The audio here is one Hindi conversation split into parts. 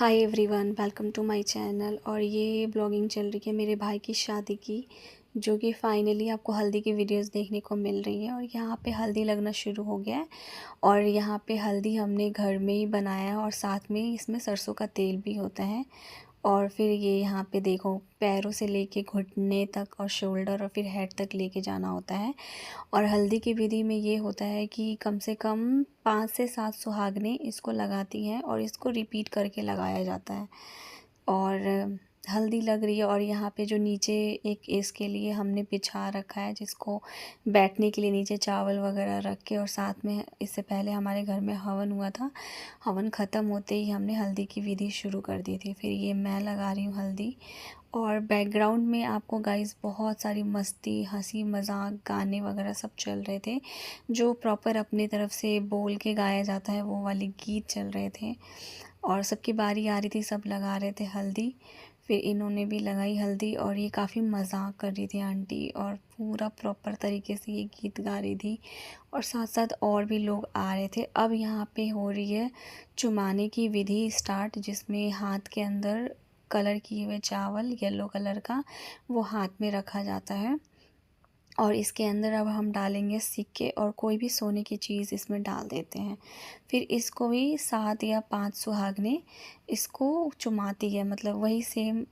Hi everyone, welcome to my channel. और ये ब्लॉगिंग चल रही है मेरे भाई की शादी की, जो कि फाइनली आपको हल्दी की वीडियोस देखने को मिल रही है। और यहाँ पे हल्दी लगना शुरू हो गया है। और यहाँ पे हल्दी हमने घर में ही बनाया है और साथ में इसमें सरसों का तेल भी होता है। और फिर ये यहाँ पे देखो, पैरों से लेके घुटने तक और शोल्डर और फिर हेड तक लेके जाना होता है। और हल्दी की विधि में ये होता है कि कम से कम 5 से 7 सुहागनें इसको लगाती हैं और इसको रिपीट करके लगाया जाता है। और हल्दी लग रही है और यहाँ पे जो नीचे एक इसके लिए हमने बिछा रखा है, जिसको बैठने के लिए नीचे चावल वगैरह रख के। और साथ में इससे पहले हमारे घर में हवन हुआ था। हवन ख़त्म होते ही हमने हल्दी की विधि शुरू कर दी थी। फिर ये मैं लगा रही हूँ हल्दी। और बैकग्राउंड में आपको गाइस बहुत सारी मस्ती, हंसी मजाक, गाने वगैरह सब चल रहे थे, जो प्रॉपर अपनी तरफ से बोल के गाया जाता है, वो वाले गीत चल रहे थे। और सबकी बारी आ रही थी, सब लगा रहे थे हल्दी। फिर इन्होंने भी लगाई हल्दी और ये काफ़ी मजाक कर रही थी आंटी, और पूरा प्रॉपर तरीके से ये गीत गा रही थी। और साथ साथ और भी लोग आ रहे थे। अब यहाँ पे हो रही है चुमाने की विधि स्टार्ट, जिसमें हाथ के अंदर कलर किए हुए चावल येलो कलर का वो हाथ में रखा जाता है। और इसके अंदर अब हम डालेंगे सिक्के और कोई भी सोने की चीज़ इसमें डाल देते हैं। फिर इसको भी 7 या 5 सुहागनें इसको चुमाती है, मतलब वही सेम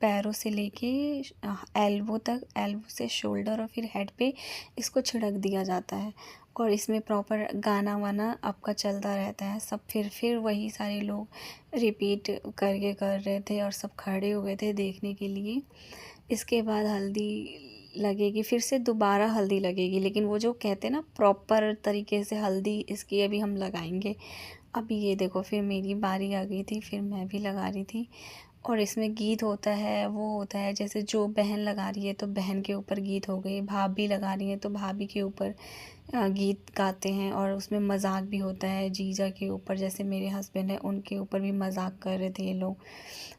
पैरों से लेके एल्बो तक, एल्बो से शोल्डर और फिर हेड पे इसको छिड़क दिया जाता है। और इसमें प्रॉपर गाना वाना आपका चलता रहता है सब। फिर वही सारे लोग रिपीट करके कर रहे थे और सब खड़े हुए थे देखने के लिए। इसके बाद हल्दी लगेगी, फिर से दोबारा हल्दी लगेगी, लेकिन वो जो कहते हैं ना प्रॉपर तरीके से हल्दी, इसकी अभी हम लगाएंगे। अभी ये देखो, फिर मेरी बारी आ गई थी, फिर मैं भी लगा रही थी। और इसमें गीत होता है, वो होता है जैसे जो बहन लगा रही है तो बहन के ऊपर गीत हो गई, भाभी लगा रही है तो भाभी के ऊपर गीत गाते हैं। और उसमें मजाक भी होता है जीजा के ऊपर, जैसे मेरे हस्बैंड है उनके ऊपर भी मजाक कर रहे थे ये लोग।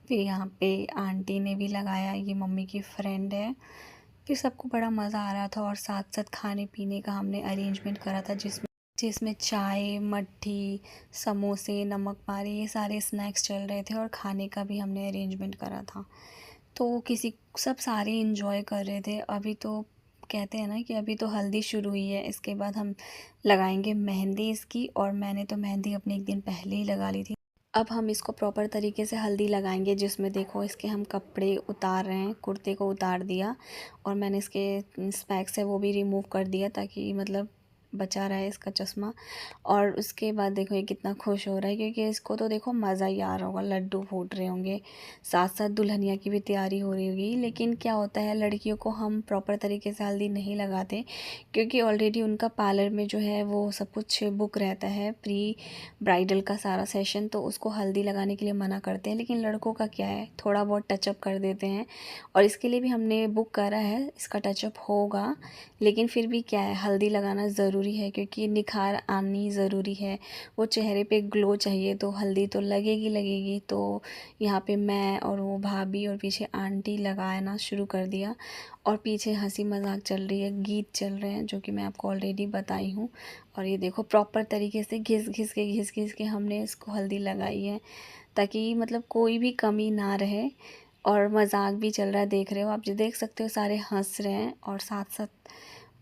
फिर यहाँ पे आंटी ने भी लगाया, ये मम्मी की फ्रेंड है। फिर सबको बड़ा मज़ा आ रहा था। और साथ साथ खाने पीने का हमने अरेंजमेंट करा था, जिसमें जिसमें चाय, मट्ठी, समोसे, नमक पारे, ये सारे स्नैक्स चल रहे थे। और खाने का भी हमने अरेंजमेंट करा था। तो किसी सब सारे इंजॉय कर रहे थे। अभी तो कहते हैं ना कि अभी तो हल्दी शुरू हुई है, इसके बाद हम लगाएंगे मेहंदी इसकी। और मैंने तो मेहंदी अपने एक दिन पहले ही लगा ली थी। अब हम इसको प्रॉपर तरीके से हल्दी लगाएंगे, जिसमें देखो इसके हम कपड़े उतार रहे हैं, कुर्ते को उतार दिया। और मैंने इसके स्पेक्स है वो भी रिमूव कर दिया, ताकि मतलब बचा रहा है इसका चश्मा। और उसके बाद देखो ये कितना खुश हो रहा है, क्योंकि इसको तो देखो मज़ा ही आ रहा होगा, लड्डू फूट रहे होंगे। साथ साथ दुल्हनिया की भी तैयारी हो रही होगी। लेकिन क्या होता है, लड़कियों को हम प्रॉपर तरीके से हल्दी नहीं लगाते, क्योंकि ऑलरेडी उनका पार्लर में जो है वो सब कुछ बुक रहता है, प्री ब्राइडल का सारा सेशन, तो उसको हल्दी लगाने के लिए मना करते हैं। लेकिन लड़कों का क्या है, थोड़ा बहुत टचअप कर देते हैं। और इसके लिए भी हमने बुक करा है, इसका टचअप होगा। लेकिन फिर भी क्या है, हल्दी लगाना ज़रूरी है, क्योंकि निखार आनी ज़रूरी है। वो चेहरे पे ग्लो चाहिए, तो हल्दी तो लगेगी लगेगी। तो यहाँ पे मैं और वो भाभी और पीछे आंटी लगाना शुरू कर दिया। और पीछे हंसी मजाक चल रही है, गीत चल रहे हैं, जो कि मैं आपको ऑलरेडी बताई हूँ। और ये देखो प्रॉपर तरीके से घिस घिस के हमने इसको हल्दी लगाई है, ताकि मतलब कोई भी कमी ना रहे। और मजाक भी चल रहा है, देख रहे हो आप, जो देख सकते हो सारे हंस रहे हैं। और साथ साथ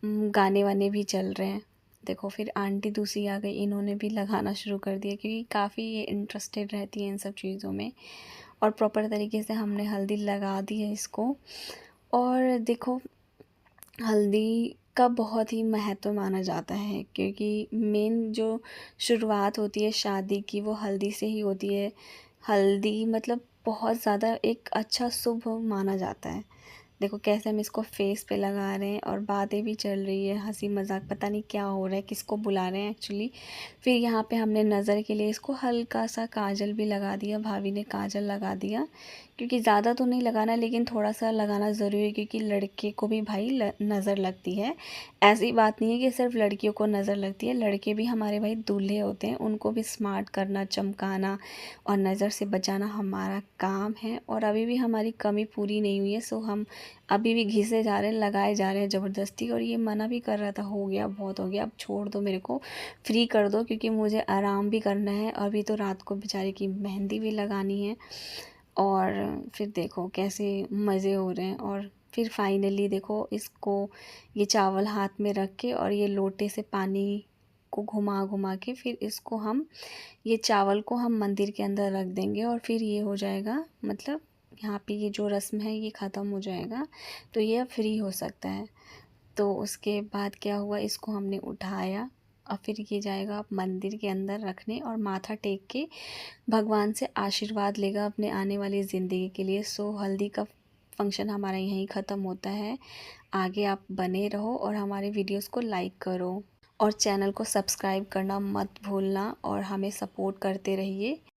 गाने वाने भी चल रहे हैं। देखो फिर आंटी दूसरी आ गई, इन्होंने भी लगाना शुरू कर दिया, क्योंकि काफ़ी ये इंटरेस्टेड रहती है इन सब चीज़ों में। और प्रॉपर तरीके से हमने हल्दी लगा दी है इसको। और देखो, हल्दी का बहुत ही महत्व माना जाता है, क्योंकि मेन जो शुरुआत होती है शादी की, वो हल्दी से ही होती है। हल्दी मतलब बहुत ज़्यादा एक अच्छा शुभ माना जाता है। देखो कैसे हम इसको फेस पे लगा रहे हैं, और बातें भी चल रही है, हंसी मजाक, पता नहीं क्या हो रहा है, किसको बुला रहे हैं एक्चुअली। फिर यहाँ पे हमने नज़र के लिए इसको हल्का सा काजल भी लगा दिया, भाभी ने काजल लगा दिया। क्योंकि ज़्यादा तो नहीं लगाना, लेकिन थोड़ा सा लगाना ज़रूरी है, क्योंकि लड़के को भी भाई नज़र लगती है। ऐसी बात नहीं है कि सिर्फ लड़कियों को नज़र लगती है, लड़के भी हमारे भाई दूल्हे होते हैं, उनको भी स्मार्ट करना, चमकाना और नज़र से बचाना हमारा काम है। और अभी भी हमारी कमी पूरी नहीं हुई है, सो हम अभी भी घिसे जा रहे हैं, लगाए जा रहे हैं ज़बरदस्ती। और ये मना भी कर रहा था, हो गया बहुत हो गया, अब छोड़ दो मेरे को, फ्री कर दो, क्योंकि मुझे आराम भी करना है। अभी तो रात को बेचारे की मेहंदी भी लगानी है। और फिर देखो कैसे मज़े हो रहे हैं। और फिर फाइनली देखो इसको, ये चावल हाथ में रख के और ये लोटे से पानी को घुमा घुमा के फिर इसको हम, ये चावल को हम मंदिर के अंदर रख देंगे और फिर ये हो जाएगा, मतलब यहाँ पे ये जो रस्म है ये ख़त्म हो जाएगा, तो ये अब फ्री हो सकता है। तो उसके बाद क्या हुआ, इसको हमने उठाया और फिर ये जाएगा अब मंदिर के अंदर रखने और माथा टेक के भगवान से आशीर्वाद लेगा अपने आने वाली ज़िंदगी के लिए। सो हल्दी का फंक्शन हमारा यहीं ख़त्म होता है। आगे आप बने रहो और हमारे वीडियोस को लाइक करो और चैनल को सब्सक्राइब करना मत भूलना और हमें सपोर्ट करते रहिए।